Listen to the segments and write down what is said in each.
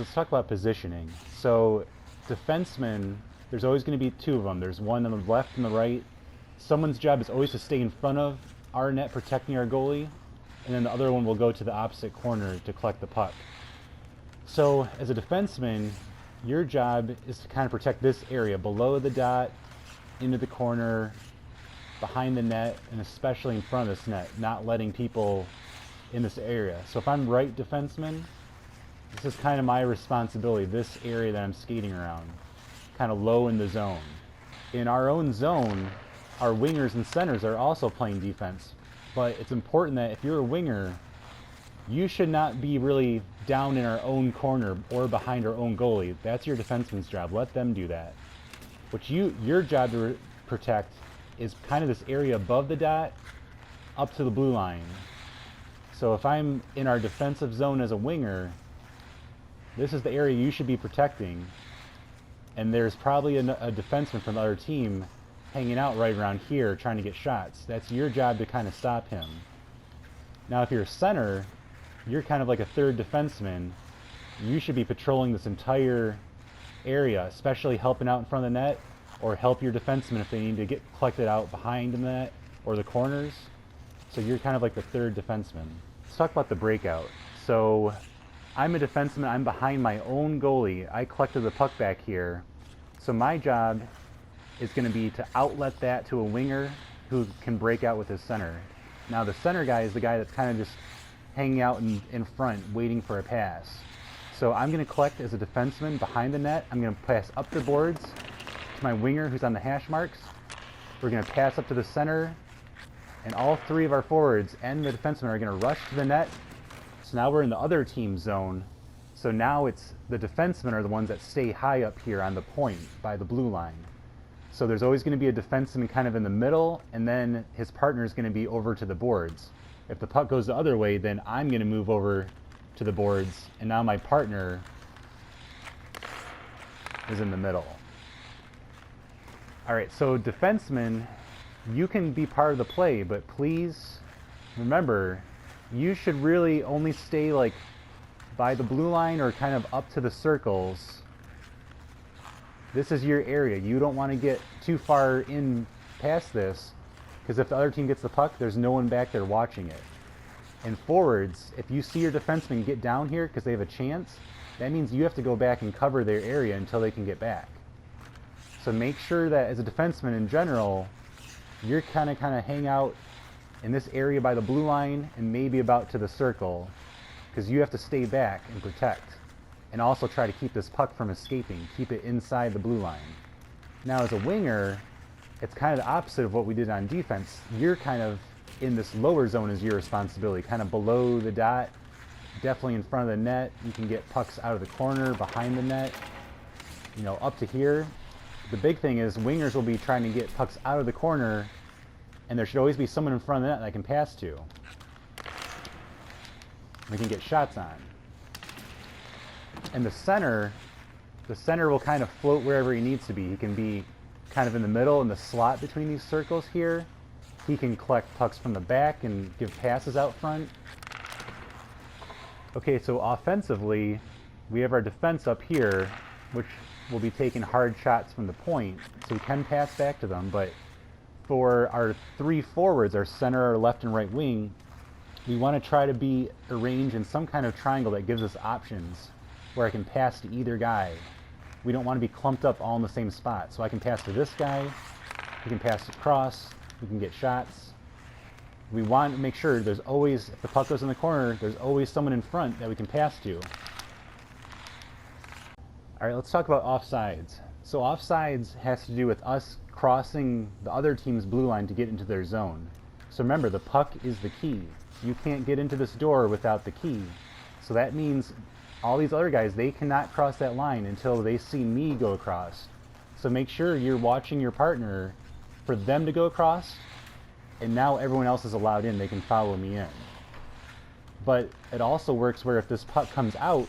Let's talk about positioning. So defensemen, there's always going to be two of them. There's one on the left and the right. Someone's job is always to stay in front of our net protecting our goalie, and then the other one will go to the opposite corner to collect the puck. So as a defenseman, your job is to kind of protect this area below the dot, into the corner, behind the net, and especially in front of this net, not letting people in this area. So if I'm right defenseman, this is kind of my responsibility, this area that I'm skating around, kind of low in the zone. In our own zone, our wingers and centers are also playing defense, but it's important that if you're a winger, you should not be really down in our own corner or behind our own goalie. That's your defenseman's job. Let them do that. What your job to protect is kind of this area above the dot up to the blue line. So if I'm in our defensive zone as a winger, this is the area you should be protecting, and there's probably a defenseman from the other team hanging out right around here trying to get shots. That's your job to kind of stop him. Now if you're a center, you're kind of like a third defenseman. You should be patrolling this entire area, especially helping out in front of the net, or help your defensemen if they need to get collected out behind the net or the corners. So you're kind of like the third defenseman. Let's talk about the breakout. So I'm a defenseman, I'm behind my own goalie. I collected the puck back here. So my job is going to be to outlet that to a winger who can break out with his center. Now the center guy is the guy that's kind of just hanging out in front, waiting for a pass. So I'm going to collect as a defenseman behind the net. I'm going to pass up the boards to my winger who's on the hash marks. We're going to pass up to the center, and all three of our forwards and the defensemen are going to rush to the net. So now we're in the other team's zone. So now it's the defensemen are the ones that stay high up here on the point by the blue line. So there's always going to be a defenseman kind of in the middle, and then his partner is going to be over to the boards. If the puck goes the other way, then I'm going to move over to the boards, and now my partner is in the middle. All right, so defensemen, you can be part of the play, but please remember, you should really only stay like by the blue line or kind of up to the circles. This is your area. You don't want to get too far in past this, because if the other team gets the puck, there's no one back there watching it. And forwards, if you see your defenseman get down here because they have a chance, that means you have to go back and cover their area until they can get back. So make sure that as a defenseman in general, you're kind of hang out in this area by the blue line and maybe about to the circle, because you have to stay back and protect. And also try to keep this puck from escaping. Keep it inside the blue line. Now as a winger, it's kind of the opposite of what we did on defense. You're kind of in this lower zone is your responsibility, kind of below the dot, definitely in front of the net. You can get pucks out of the corner, behind the net, you know, up to here. The big thing is wingers will be trying to get pucks out of the corner, and there should always be someone in front of the net that I can pass to. We can get shots on. And the center will kind of float wherever he needs to be. He can be kind of in the middle, in the slot between these circles here. He can collect pucks from the back and give passes out front. Okay, so offensively, we have our defense up here, which will be taking hard shots from the point, so we can pass back to them. But for our three forwards, our center, our left and right wing, we want to try to be arranged in some kind of triangle that gives us options where I can pass to either guy. We don't want to be clumped up all in the same spot. So I can pass to this guy, he can pass across, we can get shots. We want to make sure there's always, if the puck goes in the corner, there's always someone in front that we can pass to. All right, let's talk about offsides. So offsides has to do with us crossing the other team's blue line to get into their zone. So remember, the puck is the key. You can't get into this door without the key. So that means all these other guys, they cannot cross that line until they see me go across. So make sure you're watching your partner for them to go across, and now everyone else is allowed in. They can follow me in. But it also works where if this puck comes out,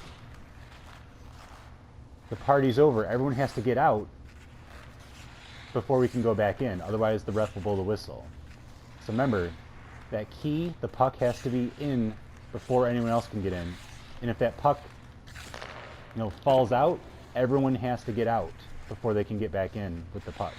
the party's over. Everyone has to get out before we can go back in. Otherwise, the ref will blow the whistle. So remember, that key, the puck has to be in before anyone else can get in. And if that puck falls out, everyone has to get out before they can get back in with the puck.